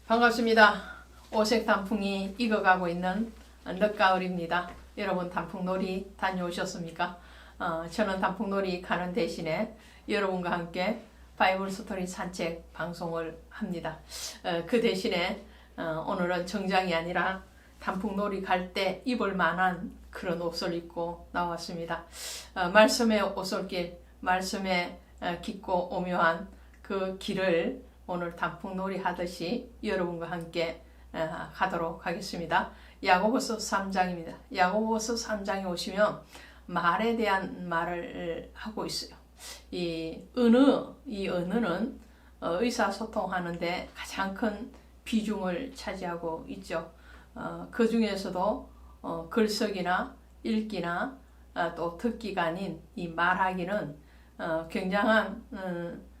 반갑습니다. 오색 단풍이 익어가고 있는 늦가을입니다. 여러분 단풍놀이 다녀오셨습니까? 저는 단풍놀이 가는 대신에 여러분과 함께 바이블 스토리 산책 방송을 합니다. 그 대신에 오늘은 정장이 아니라 단풍놀이 갈 때 입을 만한 그런 옷을 입고 나왔습니다. 말씀의 오솔길, 말씀의 깊고 오묘한 그 길을 오늘 단풍놀이 하듯이 여러분과 함께 가도록 하겠습니다. 야고보서 3장입니다. 야고보서 3장에 오시면 말에 대한 말을 하고 있어요. 이 언어는 의사소통하는데 가장 큰 비중을 차지하고 있죠. 그 중에서도 글쓰기나 읽기나 또 듣기가 아닌 이 말하기는 굉장한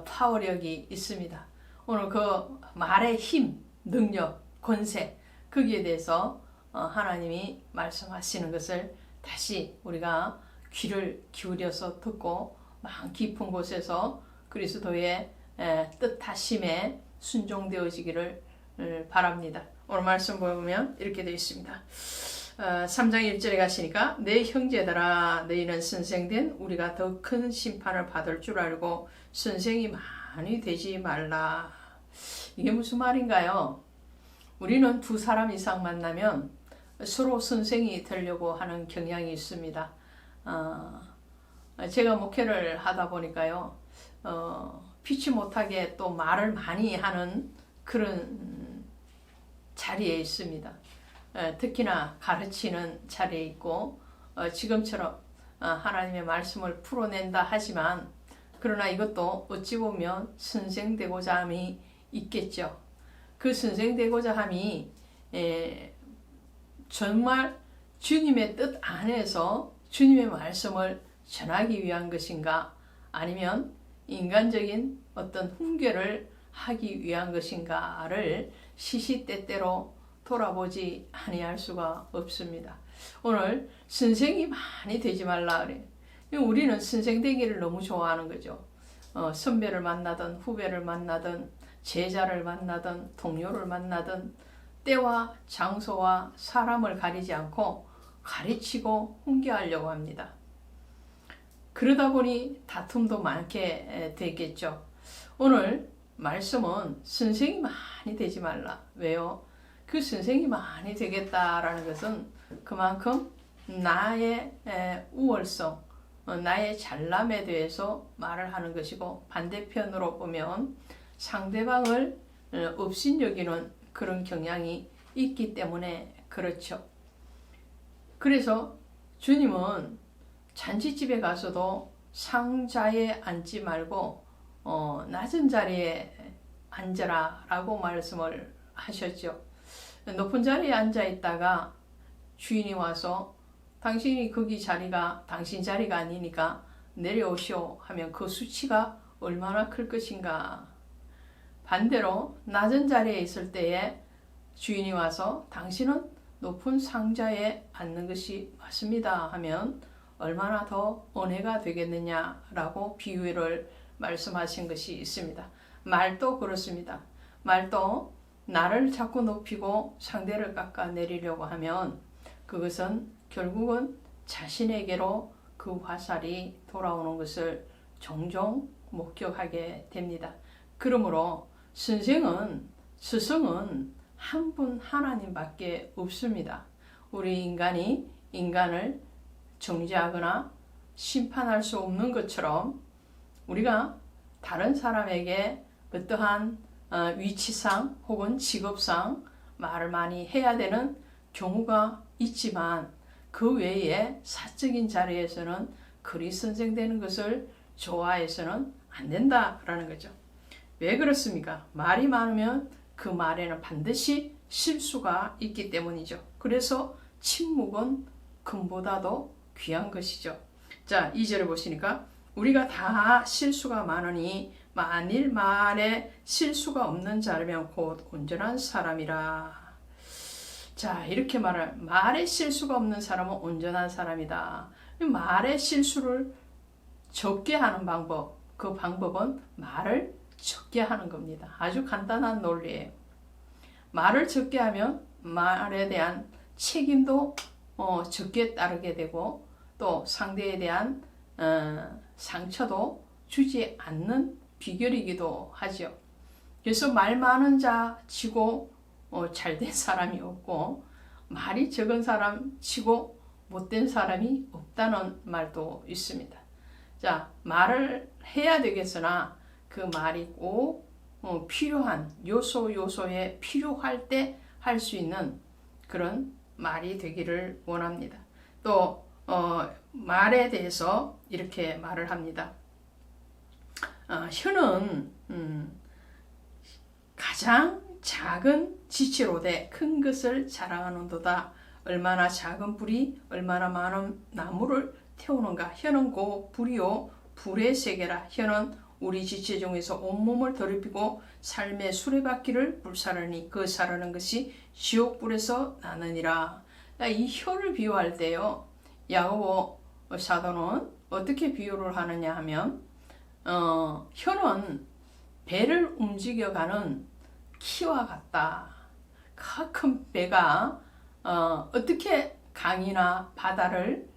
파워력이 있습니다. 오늘 그 말의 힘, 능력, 권세 거기에 대해서 하나님이 말씀하시는 것을 다시 우리가 귀를 기울여서 듣고 마음 깊은 곳에서 그리스도의 뜻하심에 순종되어지기를 바랍니다. 오늘 말씀 보면 이렇게 되어 있습니다. 3장 1절에 가시니까 내 형제들아 너희는 선생된 우리가 더 큰 심판을 받을 줄 알고 선생이 많이 되지 말라. 이게 무슨 말인가요? 우리는 두 사람 이상 만나면 서로 선생이 되려고 하는 경향이 있습니다. 제가 목회를 하다 보니까요, 피치 못하게 또 말을 많이 하는 그런 자리에 있습니다. 특히나 가르치는 자리에 있고 지금처럼 하나님의 말씀을 풀어낸다 하지만 그러나 이것도 어찌 보면 선생되고자 함이 있겠죠. 그 선생되고자 함이 정말 주님의 뜻 안에서 주님의 말씀을 전하기 위한 것인가 아니면 인간적인 어떤 훈계를 하기 위한 것인가를 시시때때로 돌아보지 아니할 수가 없습니다. 오늘 선생이 많이 되지 말라 그래. 우리는 선생 되기를 너무 좋아하는 거죠. 선배를 만나든 후배를 만나든 제자를 만나든 동료를 만나든 때와 장소와 사람을 가리지 않고 가르치고 훈계하려고 합니다. 그러다 보니 다툼도 많게 되겠죠. 오늘 말씀은 선생이 많이 되지 말라. 왜요? 그 선생이 많이 되겠다라는 것은 그만큼 나의 우월성, 나의 잘남에 대해서 말을 하는 것이고 반대편으로 보면 상대방을 업신여기는 그런 경향이 있기 때문에 그렇죠. 그래서 주님은 잔치집에 가서도 상자에 앉지 말고 낮은 자리에 앉으라 라고 말씀을 하셨죠. 높은 자리에 앉아 있다가 주인이 와서 당신이 거기 자리가 당신 자리가 아니니까 내려오시오 하면 그 수치가 얼마나 클 것인가. 반대로 낮은 자리에 있을 때에 주인이 와서 당신은 높은 상자에 앉는 것이 맞습니다 하면 얼마나 더 은혜가 되겠느냐라고 비유를 말씀하신 것이 있습니다. 말도 그렇습니다. 말도 나를 자꾸 높이고 상대를 깎아내리려고 하면 그것은 결국은 자신에게로 그 화살이 돌아오는 것을 종종 목격하게 됩니다. 그러므로 스승은 한 분 하나님밖에 없습니다. 우리 인간이 인간을 정죄하거나 심판할 수 없는 것처럼 우리가 다른 사람에게 어떠한 위치상 혹은 직업상 말을 많이 해야 되는 경우가 있지만 그 외에 사적인 자리에서는 그리 선생되는 것을 좋아해서는 안 된다라는 거죠. 왜 그렇습니까? 말이 많으면 그 말에는 반드시 실수가 있기 때문이죠. 그래서 침묵은 금보다도 귀한 것이죠. 자, 2절을 보시니까 우리가 다 실수가 많으니 만일 말에 실수가 없는 자라면 곧 온전한 사람이라. 자, 이렇게 말에 실수가 없는 사람은 온전한 사람이다. 말에 실수를 적게 하는 방법, 그 방법은 말을 적게 하는 겁니다. 아주 간단한 논리예요. 말을 적게 하면 말에 대한 책임도 적게 따르게 되고 또 상대에 대한 상처도 주지 않는 비결이기도 하죠. 그래서 말 많은 자 치고 잘된 사람이 없고 말이 적은 사람 치고 못된 사람이 없다는 말도 있습니다. 자, 말을 해야 되겠으나 그 말이 꼭 필요한 요소에 필요할 때 할 수 있는 그런 말이 되기를 원합니다. 또 말에 대해서 이렇게 말을 합니다. 혀는 가장 작은 지체로되 큰 것을 자랑하는도다. 얼마나 작은 불이 얼마나 많은 나무를 태우는가. 혀는 고 불이요 불의 세계라. 혀는 우리 지체 중에서 온몸을 더럽히고 삶의 수레바퀴를 불사르니 그 사르는 것이 지옥불에서 나느니라. 이 혀를 비유할 때요, 야고보 사도는 어떻게 비유를 하느냐 하면 혀는 배를 움직여가는 키와 같다. 큰 배가 어떻게 강이나 바다를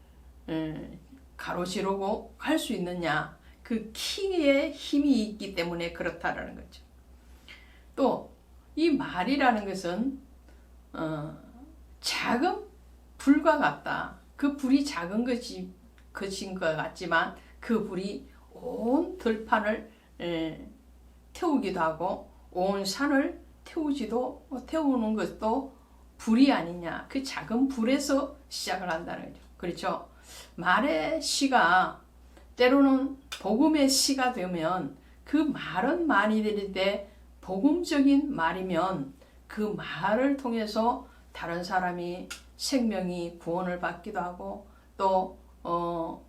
가로지르고 갈 수 있느냐. 그 키에 힘이 있기 때문에 그렇다라는 거죠. 또 이 말이라는 것은 작은 불과 같다. 그 불이 작은 것인 것 같지만 그 불이 온 들판을 태우기도 하고 온 산을 태우는 것도 불이 아니냐. 그 작은 불에서 시작을 한다는 거죠. 그렇죠? 말의 시가 때로는 복음의 시가 되면 그 말은 많이 들리되 복음적인 말이면 그 말을 통해서 다른 사람이 생명이 구원을 받기도 하고 또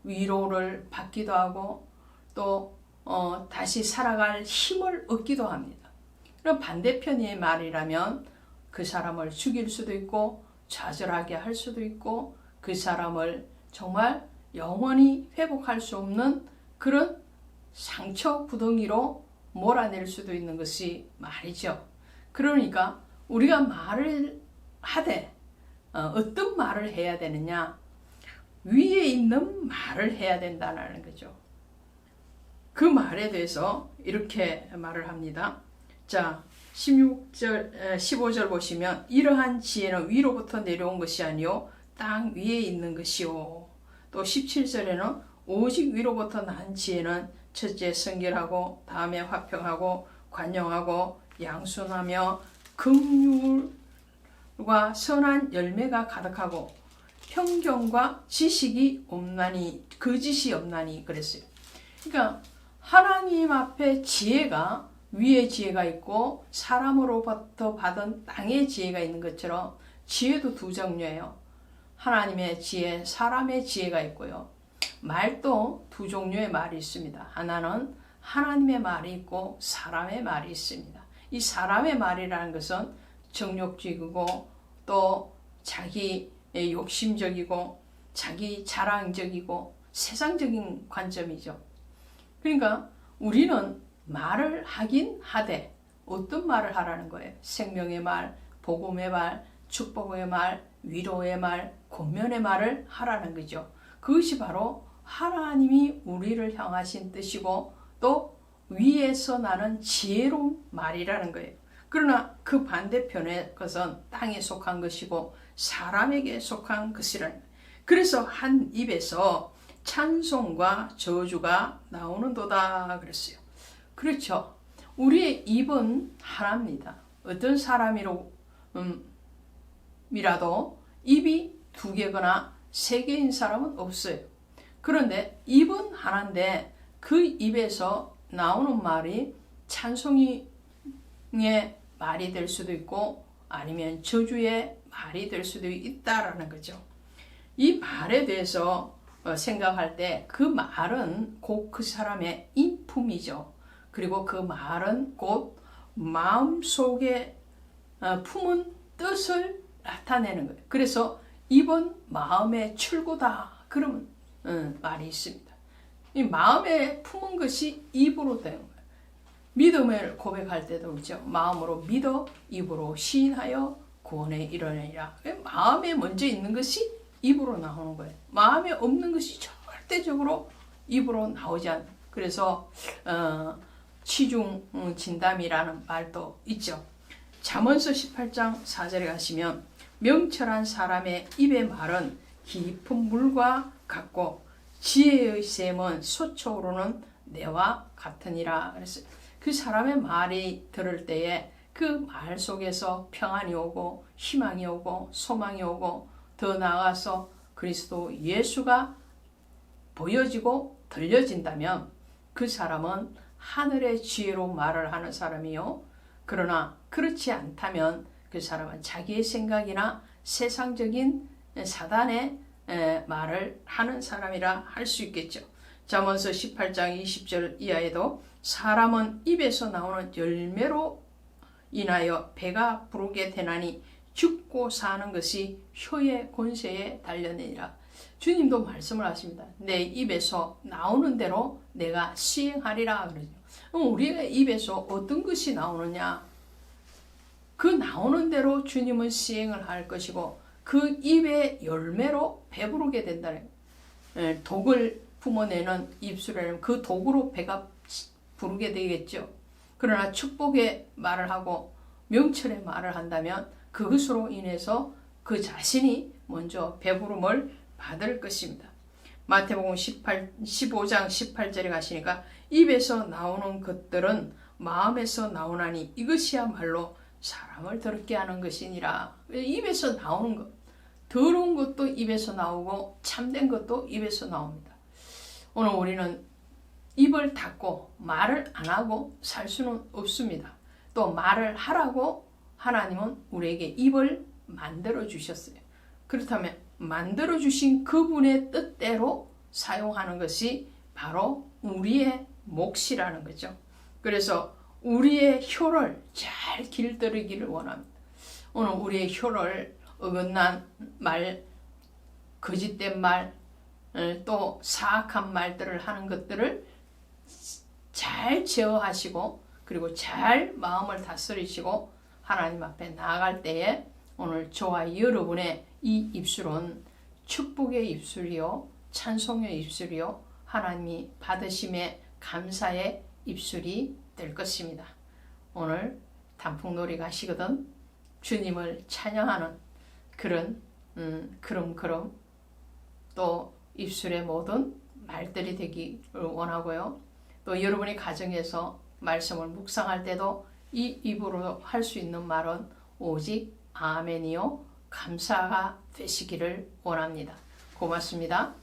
위로를 받기도 하고 또 다시 살아갈 힘을 얻기도 합니다. 그럼 반대편의 말이라면 그 사람을 죽일 수도 있고 좌절하게 할 수도 있고 그 사람을 정말 영원히 회복할 수 없는 그런 상처 구덩이로 몰아낼 수도 있는 것이 말이죠. 그러니까 우리가 말을 하되 어떤 말을 해야 되느냐? 위에 있는 말을 해야 된다는 거죠. 그 말에 대해서 이렇게 말을 합니다. 자, 15절 보시면 이러한 지혜는 위로부터 내려온 것이 아니요 땅 위에 있는 것이요. 또 17절에는 오직 위로부터 난 지혜는 첫째 성결하고 다음에 화평하고 관용하고 양순하며 긍휼과 선한 열매가 가득하고 평경과 지식이 없나니 거짓이 없나니 그랬어요. 그러니까 하나님 앞에 지혜가 위에 지혜가 있고 사람으로부터 받은 땅의 지혜가 있는 것처럼 지혜도 두 종류예요. 하나님의 지혜, 사람의 지혜가 있고요. 말도 두 종류의 말이 있습니다. 하나는 하나님의 말이 있고 사람의 말이 있습니다. 이 사람의 말이라는 것은 정욕적이고 또 자기 욕심적이고 자기 자랑적이고 세상적인 관점이죠. 그러니까 우리는 말을 하긴 하되 어떤 말을 하라는 거예요? 생명의 말, 복음의 말, 축복의 말, 위로의 말, 권면의 말을 하라는 거죠. 그것이 바로 하나님이 우리를 향하신 뜻이고 또 위에서 나는 지혜로운 말이라는 거예요. 그러나 그 반대편의 것은 땅에 속한 것이고 사람에게 속한 것이라는 거예요. 그래서 한 입에서 찬송과 저주가 나오는도다 그랬어요. 그렇죠. 우리의 입은 하나입니다. 어떤 사람이라도 입이 두 개거나 세 개인 사람은 없어요. 그런데 입은 하나인데 그 입에서 나오는 말이 찬송의 말이 될 수도 있고 아니면 저주의 말이 될 수도 있다라는 거죠. 이 말에 대해서 생각할 때 그 말은 곧 그 사람의 인품이죠. 그리고 그 말은 곧 마음속에 품은 뜻을 나타내는 거예요. 그래서 입은 마음의 출구다. 그런 말이 있습니다. 이 마음에 품은 것이 입으로 되는 거예요. 믿음을 고백할 때도 그렇죠. 마음으로 믿어 입으로 시인하여 구원에 이르느니라. 마음에 먼저 있는 것이 입으로 나오는 거예요. 마음에 없는 것이 절대적으로 입으로 나오지 않는. 그래서 치중 진담이라는 말도 있죠. 잠언서 18장 4절에 가시면 명철한 사람의 입의 말은 깊은 물과 같고 지혜의 샘은 솟아오르는 내와 같으니라. 그래서 그 사람의 말이 들을 때에 그 말 속에서 평안이 오고 희망이 오고 소망이 오고 더 나아가서 그리스도 예수가 보여지고 들려진다면 그 사람은 하늘의 지혜로 말을 하는 사람이요. 그러나 그렇지 않다면 그 사람은 자기의 생각이나 세상적인 사단의 말을 하는 사람이라 할 수 있겠죠. 잠언서 18장 20절 이하에도 사람은 입에서 나오는 열매로 인하여 배가 부르게 되나니 죽고 사는 것이 혀의 권세에 달렸느니라. 주님도 말씀을 하십니다. 내 입에서 나오는 대로 내가 시행하리라 그러죠. 우리가 입에서 어떤 것이 나오느냐? 그 나오는 대로 주님은 시행을 할 것이고 그 입의 열매로 배부르게 된다는 거예요. 독을 품어내는 입술에는 그 독으로 배가 부르게 되겠죠. 그러나 축복의 말을 하고 명철의 말을 한다면 그것으로 인해서 그 자신이 먼저 배부름을 받을 것입니다. 마태복음 15장 18절에 가시니까 입에서 나오는 것들은 마음에서 나오나니 이것이야말로 사람을 더럽게 하는 것이니라. 입에서 나오는 것, 더러운 것도 입에서 나오고 참된 것도 입에서 나옵니다. 오늘 우리는 입을 닫고 말을 안 하고 살 수는 없습니다. 또 말을 하라고 하나님은 우리에게 입을 만들어 주셨어요. 그렇다면 만들어 주신 그분의 뜻대로 사용하는 것이 바로 우리의 몫이라는 거죠. 그래서 우리의 혀를 잘 길들이기를 원합니다. 오늘 우리의 혀를 어긋난 말, 거짓된 말, 또 사악한 말들을 하는 것들을 잘 제어하시고 그리고 잘 마음을 다스리시고 하나님 앞에 나아갈 때에 오늘 저와 여러분의 이 입술은 축복의 입술이요 찬송의 입술이요 하나님이 받으심의 감사의 입술이 될 것입니다. 오늘 단풍놀이 가시거든 주님을 찬양하는 그런 그럼 또 입술의 모든 말들이 되기를 원하고요. 또 여러분의 가정에서 말씀을 묵상할 때도 이 입으로 할 수 있는 말은 오직 아멘이요 감사가 되시기를 원합니다. 고맙습니다.